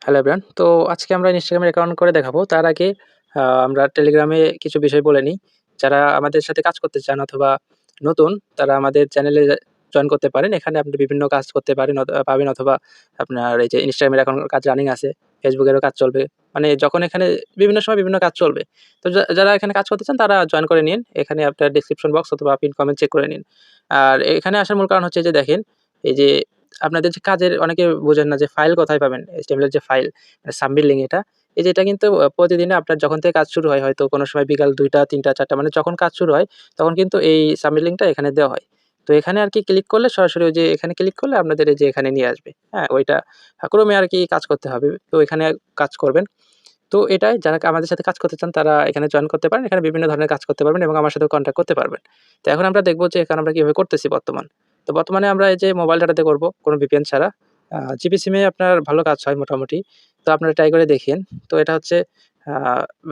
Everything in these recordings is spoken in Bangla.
Hello everyone. তো আজকে আমরা ইনস্টাগ্রামের অ্যাকাউন্ট করে দেখাবো। তার আগে আমরা টেলিগ্রামে কিছু বিষয় বলে নিই। যারা আমাদের সাথে কাজ করতে চান অথবা নতুন, তারা আমাদের চ্যানেলে জয়েন করতে পারেন। এখানে আপনি বিভিন্ন কাজ করতে পারেন পাবেন, অথবা আপনার এই যে ইনস্টাগ্রামের এখন কাজ রানিং আছে, ফেসবুকেরও কাজ চলবে। মানে যখন এখানে বিভিন্ন সময় বিভিন্ন কাজ চলবে। তো যারা এখানে কাজ করতে চান তারা জয়েন করে নিন। এখানে আপনার ডেসক্রিপশন বক্স অথবা পিন কমেন্ট চেক করে নিন। আর এখানে আসার মূল কারণ হচ্ছে যে দেখেন, এই যে আপনাদের যে কাজের অনেকে বোঝেন না যে ফাইল কোথায় পাবেন? HTML এর যে ফাইল মানে সাবমিট লিঙ্ক এটা। এই যে এটা কিন্তু প্রতিদিনে আপনার যখন থেকে কাজ শুরু হয়, হয়তো কোনো সময় বিকাল ২টা, ৩টা, ৪টা মানে যখন কাজ শুরু হয় তখন কিন্তু এই সাবমিট লিঙ্কটা এখানে দেওয়া হয়। তো এখানে আরকি ক্লিক করলে সরাসরি ওই যে এখানে ক্লিক করলে আপনাদের এই যে এখানে নিয়ে আসবে। হ্যাঁ? ওইটা ক্রমে আরকি কাজ করতে হবে। তো এখানে কাজ করবেন। তো এটাই যারা আমাদের সাথে কাজ করতে চান তারা এখানে জয়েন করতে পারেন। এখানে বিভিন্ন ধরনের কাজ করতে পারবেন এবং আমার সাথেও কনট্যাক্ট করতে পারবেন। তো এখন আমরা দেখব যে এখানে আমরা কিভাবে করতেছি বর্তমান। তো বর্তমানে আমরা এই যে মোবাইল ডাটাতে করব কোনো VPN ছাড়া। জিপি সিমে আপনার ভালো কাজ হয় মোটামুটি। তো আপনারা ট্রাই করে দেখিয়েন। তো এটা হচ্ছে আ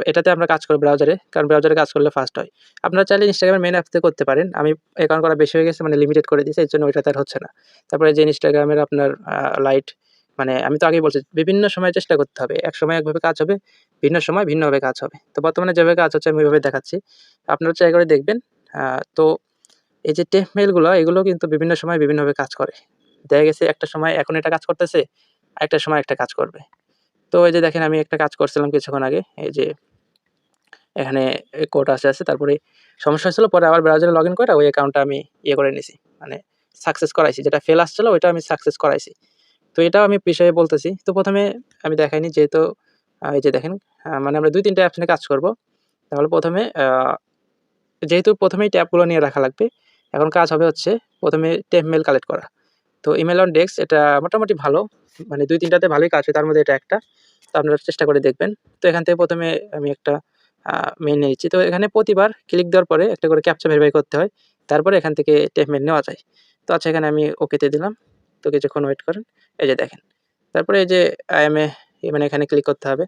এটাতে আমরা কাজ করব ব্রাউজারে। কারণ ব্রাউজারে কাজ করলে ফাস্ট হয়। আপনারা চাইলে Instagram এর মেইন অ্যাপ থেকে করতে পারেন। আমি অ্যাকাউন্ট করা বেশি হয়ে গেছে, মানে লিমিটেড করে দিয়েছি। এর জন্য ওইটাতে আর হচ্ছে না। তারপরে যে Instagram এর আপনার লাইট, মানে আমি তো আগেই বলছি বিভিন্ন সময়ে চেষ্টা করতে হবে। একসময় একভাবে কাজ হবে, ভিন্ন সময় ভিন্নভাবে কাজ হবে। তো বর্তমানে যেভাবে কাজ হচ্ছে আমি ওইভাবে দেখাচ্ছি। আপনারা ট্রাই করে দেখবেন। তো এই যে টেপ মেইলগুলো এগুলো কিন্তু বিভিন্ন সময় বিভিন্নভাবে কাজ করে। দেখা গেছে একটা সময় এখন এটা কাজ করতেছে, আরেকটা সময় একটা কাজ করবে। তো এই যে দেখেন আমি একটা কাজ করছিলাম কিছুক্ষণ আগে। এই যে এখানে কোড আছে। তারপরে সমস্যা হয়েছিল, পরে আবার ব্রাউজারে লগইন করে ওই অ্যাকাউন্টটা আমি ইয়ে করে নিছি। মানে সাকসেস করাইছি। যেটা ফেল আসছিল ওইটা আমি সাকসেস করাইছি। তো এটাও আমি বিষয়ে বলতেছি। তো ১ম এ আমি দেখাইনি, যেহেতু এই যে দেখেন, মানে আমরা ২-৩ টা অ্যাপস নিয়ে কাজ করব। তাহলে ১ম এ যেহেতু ১ম এই ট্যাবগুলো নিয়ে রাখা লাগবে। এখন কাজ হবে হচ্ছে ১ম এ টেপ মেইল কালেক্ট করা। তো ইমেইল অন ডেস্ক এটা মোটামুটি ভালো। মানে ২-৩ টাতে ভালোই কাজ হয়। তার মধ্যে এটা একটা। তো আপনারা চেষ্টা করে দেখবেন। তো এখান থেকে ১ম এ আমি একটা মেইল নিয়ে নিচ্ছি। তো এখানে প্রতিবার ক্লিক দেওয়ার পরে একটা করে ক্যাপচা ভেরিফাই করতে হয়। তারপরে এখান থেকে টেপ মেইল নেওয়া যায়। তো আচ্ছা, এখানে আমি ওকেতে দিলাম। তো কিছুক্ষণ ওয়েট করেন। এই যে দেখেন। তারপরে এই যে আই এম মানে এখানে ক্লিক করতে হবে।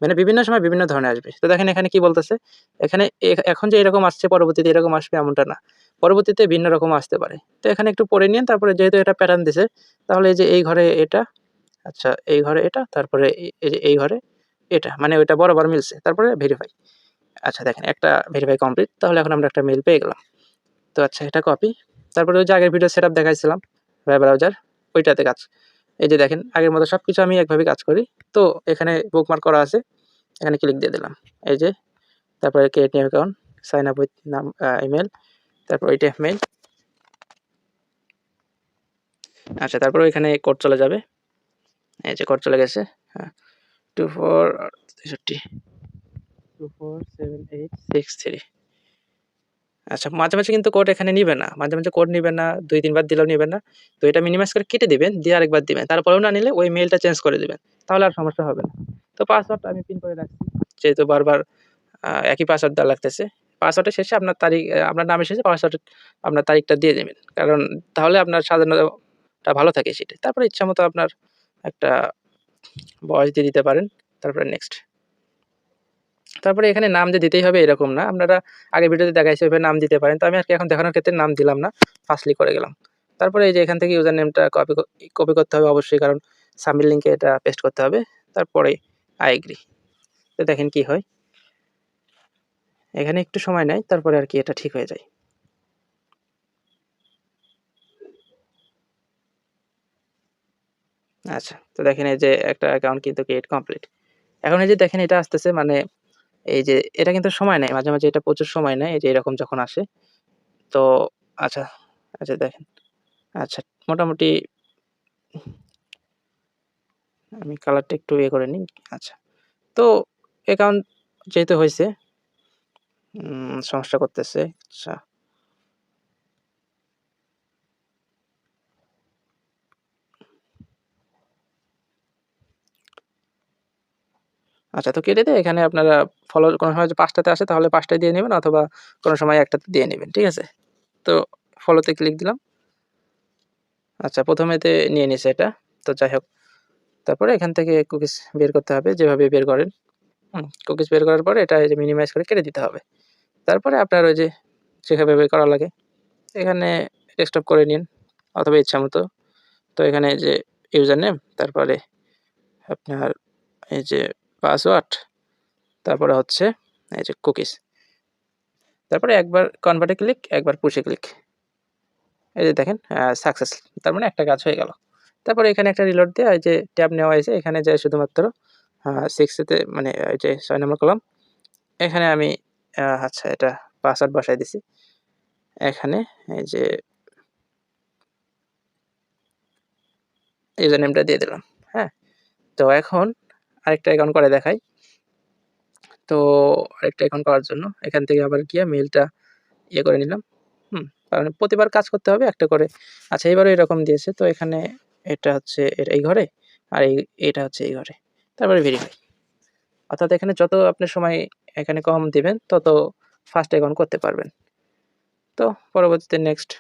মানে বিভিন্ন সময় বিভিন্ন ধরনের আসবে। তো দেখেন এখানে কি বলতেছে? এখানে এখন যে এরকম আসছে পরবর্তীতে এরকম আসবে এমনটা না। পরবর্তীতে ভিন্ন রকম আসতে পারে। তো এখানে একটু পড়ে নিয়েন, তারপরে যেহেতু এটা প্যাটার্ন দিছে, তাহলে এই যে এই ঘরে এটা, আচ্ছা এই ঘরে এটা, তারপরে এই যে এই ঘরে এটা। মানে ওইটা বরাবর মিলছে। তারপরে ভেরিফাই। আচ্ছা দেখেন একটা ভেরিফাই কমপ্লিট। তাহলে এখন আমরা একটা মেইল পেয়ে গেলাম। তো আচ্ছা এটা কপি। তারপরে ওই যে আগের ভিডিও সেটআপ দেখাইছিলাম, ওয়েব ব্রাউজার, ওইটাতে কাজ। এই যে দেখেন আগের মতো সবকিছু আমি একভাবে কাজ করি। তো এখানে বুকমার্ক করা আছে। এখানে ক্লিক দিয়ে দিলাম। এই যে তারপরে create new account, sign up with নাম, ইমেইল, তারপর এইটা মেইল। আচ্ছা তারপরে ওইখানে কোড চলে যাবে। এই যে কোড চলে গেছে। হ্যাঁ, 2463 247863। আচ্ছা মাঝে মাঝে কিন্তু কোড এখানে নিবে না। মাঝে মাঝে কোড নিবে না, ২-৩ বার দিলেও নিবে না। তো এটা মিনিমাইজ করে কেটে দিবেন, দিয়ে আরেকবার দিবেন। তারপরেও না নিলে ওই মেইলটা চেঞ্জ করে দিবেন। তাহলে আর সমস্যা হবে না। তো পাসওয়ার্ডটা আমি পিন করে রাখছি। যেহেতু বারবার একই পাসওয়ার্ড দেওয়া লাগতেছে। পাসওয়ার্ডের শেষে আপনার তারিখ, আপনার নামের শেষে পাসওয়ার্ডের আপনার তারিখটা দিয়ে দিবেন। কারণ তাহলে আপনার সাজানোটা ভালো থাকে সেটাই। তারপরে ইচ্ছামতো আপনার একটা বয়স দিয়ে দিতে পারেন। তারপরে নেক্সট। তারপরে এখানে নাম যে দিতেই হবে এরকম না। আপনারা আগের ভিডিওতে দেখাইছি ওইভাবে নাম দিতে পারেন। তো আমি আজকে এখন দেখানোর ক্ষেত্রে নাম দিলাম না। ফার্স্টলি করে গেলাম। তারপরে এই যে এখান থেকে ইউজার নেমটা কপি করতে হবে অবশ্যই, কারণ সাবমিট লিঙ্কে এটা পেস্ট করতে হবে। তারপরে আই এগ্রি। তো দেখেন কি হয়। এখানে একটু সময় নেয়, তারপরে আরকি এটা ঠিক হয়ে যায়। আচ্ছা, তো দেখেন এই যে একটা অ্যাকাউন্ট কিন্তু ক্রিয়েট কমপ্লিট। এখন এই যে দেখেন এটা আসতেছে, মানে এই যে এটা কিন্তু সময় নেয়। মাঝে মাঝে এটা প্রচুর সময় নেয়। এই যে এরকম যখন আসে। তো আচ্ছা, আচ্ছা দেখেন। আচ্ছা মোটামুটি আমি কালারটা একটু ইয়ে করে নিই। আচ্ছা। তো অ্যাকাউন্ট যেহেতু হইছে, সমস্যা করতেছে। আচ্ছা। আচ্ছা তো কেটে দিয়ে এখানে আপনারা ফলো কোনো সময় যদি ৫ টাতে আসে তাহলে ৫ টায় দিয়ে নিবেন, অথবা কোনো সময় ১ টাতে দিয়ে নিবেন। ঠিক আছে? তো ফলোতে ক্লিক দিলাম। আচ্ছা ১ম এতে নিয়ে নিছে এটা। তো যাই হোক। তারপরে এখান থেকে কুকিজ বের করতে হবে, যেভাবে বের করেন। কুকিজ বের করার পরে এটা এই যে মিনিমাইজ করে কেটে দিতে হবে। তারপরে আপনার ওই যে যেভাবে বের করা লাগে এখানে ডেস্কটপ করে নিন, অথবা ইচ্ছামতো। তো এখানে যে ইউজার নেম, তারপরে আপনার এই যে পাসওয়ার্ড, তারপরে হচ্ছে এই যে কুকিজ, তারপরে একবার কনভার্টে ক্লিক, একবার পুশে ক্লিক। এই যে দেখেন সাকসেস, তার মানে একটা কাজ হয়ে গেল। তারপরে এখানে একটা রিলোড দিয়ে এই যে ট্যাব নেওয়া হয়েছে, এখানে যে শুধুমাত্র 6 তে মানে এই যে 6 নম্বর কলাম, এখানে আমি আচ্ছা এটা পাসওয়ার্ড বসাই দিছি। এখানে এই যে ইউজার নেমটা দিয়ে দিলাম। হ্যাঁ, তো এখন আরেকটা অ্যাকাউন্ট করে দেখাই। তো আরেকটা অ্যাকাউন্ট করার জন্য এখান থেকে আবার গিয়ে মেইলটা করে নিলাম। কারণ প্রতিবার কাজ করতে হবে একটা করে। আচ্ছা এবারও এরকম দিয়েছে, তো এখানে এটা হচ্ছে এই ঘরে, আর এটা হচ্ছে এই ঘরে। তারপরে ভেরিফাই। অর্থাৎ এখানে যত আপনি সময় এখানে কম দিবেন তত ফাস্ট অ্যাকাউন্ট করতে পারবেন। তো পরবর্তীতে next,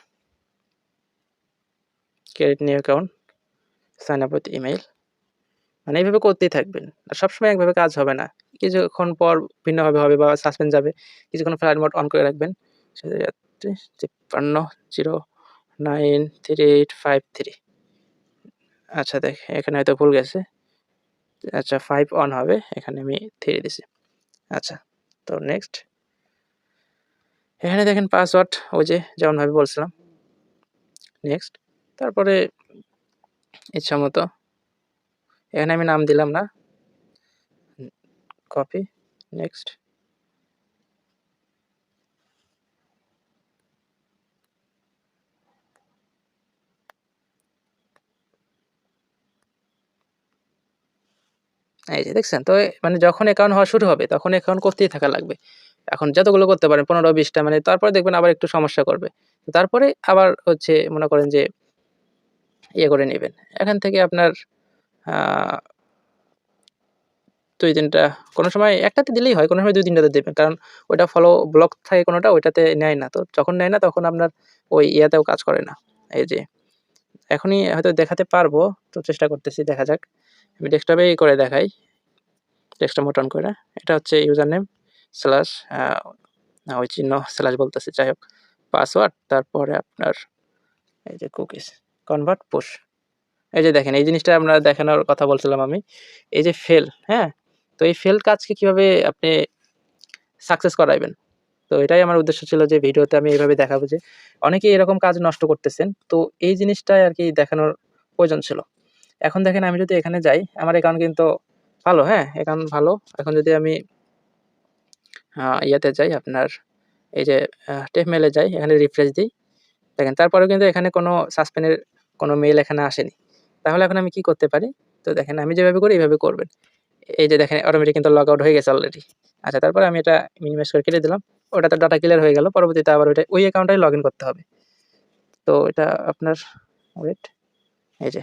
create new account, sign up with email, মানে এইভাবে করতেই থাকবেন। আর সবসময় একভাবে কাজ হবে না। কিছুক্ষণ পর ভিন্নভাবে হবে বা সাসপেন্ড যাবে। কিছুক্ষণ ফ্লাইট মোড অন করে রাখবেন। 53093853। আচ্ছা এখানে হয়তো ভুল গেছে। আচ্ছা 5 অন হবে, এখানে আমি 3 দিছি। আচ্ছা, তো নেক্সট। এখানে দেখেন পাসওয়ার্ড ওই যে যেমনভাবে বলছিলাম। নেক্সট, তারপরে ইচ্ছামতো এখানে আমি নাম দিলাম না, কপি, নেক্সট। এই যে দেখছেন, তো মানে যখন অ্যাকাউন্ট হওয়া শুরু হবে তখন অ্যাকাউন্ট করতেই থাকা লাগবে। এখন যতগুলো করতে পারেন 15-20টা, মানে তারপরে দেখবেন আবার একটু সমস্যা করবে। তারপরে আবার হচ্ছে মনে করেন যে করে নেবেন। এখান থেকে আপনার আ ২-৩টা, কোনো সময় একটাতে দিলেই হয়, কোনো সময় ২-৩টাতে দেবেন। কারণ ওইটা ফলো ব্লক থাকে কোনোটা, ওইটাতে নেয় না। তো যখন নেয় না তখন আপনার ওই ইয়াতেও কাজ করে না। এই যে এখনই হয়তো দেখাতে পারবো, তো চেষ্টা করতেছি, দেখা যাক। আমি ডেস্কটপেই করে দেখাই। ডেস্কটপ মোড অন করে। এটা হচ্ছে ইউজার নেম স্ল্যাশ ওই চিহ্ন স্ল্যাশ বলতেছি, যাই হোক। পাসওয়ার্ড, তারপরে আপনার এই যে কুকিজ, কনভার্ট, পুশ। এই যে দেখেন, এই জিনিসটা আমরা দেখানোর কথা বলছিলাম আমি। এই যে ফেল, হ্যাঁ? তো এই ফেল কাজকে কিভাবে আপনি সাকসেস করাইবেন? তো এটাই আমার উদ্দেশ্য ছিল যে ভিডিওতে আমি এভাবে দেখাবো যে অনেকেই এরকম কাজ নষ্ট করতেছেন। তো এই জিনিসটাই আরকি দেখানোর প্রয়োজন ছিল। এখন দেখেন আমি যদি এখানে যাই, আমার অ্যাকাউন্ট কিন্তু ভালো, হ্যাঁ? অ্যাকাউন্ট ভালো। এখন যদি আমি ইয়াতে যাই আপনার এই যে টেপ মেইলে যাই, এখানে রিফ্রেশ দিই। দেখেন তারপরেও কিন্তু এখানে কোনো সাসপেন্ডের কোনো মেইল এখানে আসেনি। তাহলে এখন আমি কি করতে পারি? তো দেখেন আমি যেভাবে করি এভাবে করবেন। এই যে দেখেন অটোমেটিক কিন্তু লগ আউট হয়ে গেছে অলরেডি। আচ্ছা, তারপরে আমি এটা মিনিমাইজ করে কেটে দিলাম। ওটাতে ডাটা ক্লিয়ার হয়ে গেল। পরবর্তীতে আবার ওই অ্যাকাউন্টটাই লগইন করতে হবে। তো এটা আপনার ওয়েট, এই যে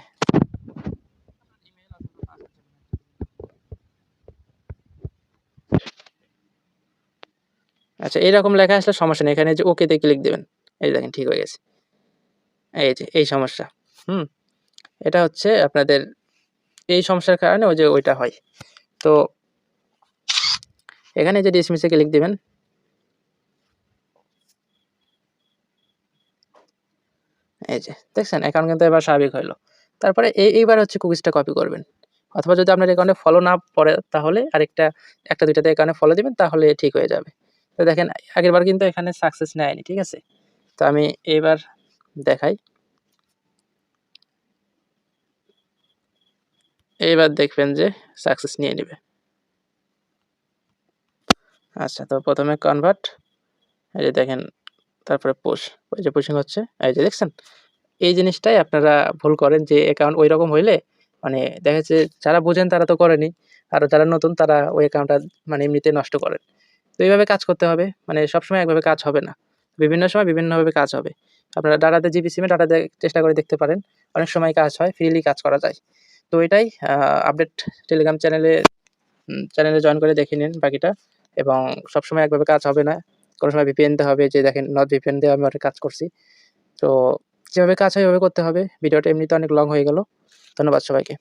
আচ্ছা এরকম লেখা আসলে সমস্যা নেই। এখানে যে ওকেতে ক্লিক দিবেন। এই যে দেখেন ঠিক হয়ে গেছে। এই যে এই সমস্যা। হুম? এটা হচ্ছে আপনাদের এই সমস্যার কারণে ওই যে ওইটা হয়। তো এখানে যে ডিসমিস এ ক্লিক দিবেন। এই যে দেখছেন অ্যাকাউন্ট কিন্তু এবার স্বাভাবিক হইল। তারপরে এইবার হচ্ছে কুকিজটা কপি করবেন। অথবা যদি আপনার অ্যাকাউন্টে ফলো না পড়ে তাহলে আরেকটা ১টা ২টাতে অ্যাকাউন্টে ফলো দিবেন, তাহলে ঠিক হয়ে যাবে। তো দেখেন আগেরবার কিন্তু এখানে সাকসেস নেয়নি, ঠিক আছে? তো আমি এইবার দেখাই। এইবার দেখবেন যে সাকসেস নিয়ে নিবে। আচ্ছা, তো ১ম এ কনভার্ট, এই যে দেখেন, তারপরে পুশ, ওই যে পুশিং হচ্ছে। এই যে দেখছেন? এই জিনিসটাই আপনারা ভুল করেন যে অ্যাকাউন্ট ঐরকম হইলে মানে দেখা যাচ্ছে যারা বুঝেন তারা তো করেনই। আর যারা নতুন তারা ওই অ্যাকাউন্টটা মানে এমনিতেই নষ্ট করেন। তো এইভাবে কাজ করতে হবে। মানে সবসময় একভাবে কাজ হবে না। বিভিন্ন সময় বিভিন্নভাবে কাজ হবে। আপনারা ডাটাতে জিবি সিমে ডাটা চেষ্টা করে দেখতে পারেন। অনেক সময় কাজ হয়, ফ্রিলি কাজ করা যায়। তো এটাই আপডেট টেলিগ্রাম চ্যানেলে জয়েন করে দেখে নিন বাকিটা। এবং সবসময় একভাবে কাজ হবে না। কোনো সময় VPN দিতে হবে, যে দেখেন নট VPN দিয়ে আমি অনেক কাজ করছি। তো যেভাবে কাজ হয় ওইভাবে করতে হবে। ভিডিওটা এমনিতে অনেক লং হয়ে গেল। ধন্যবাদ সবাইকে।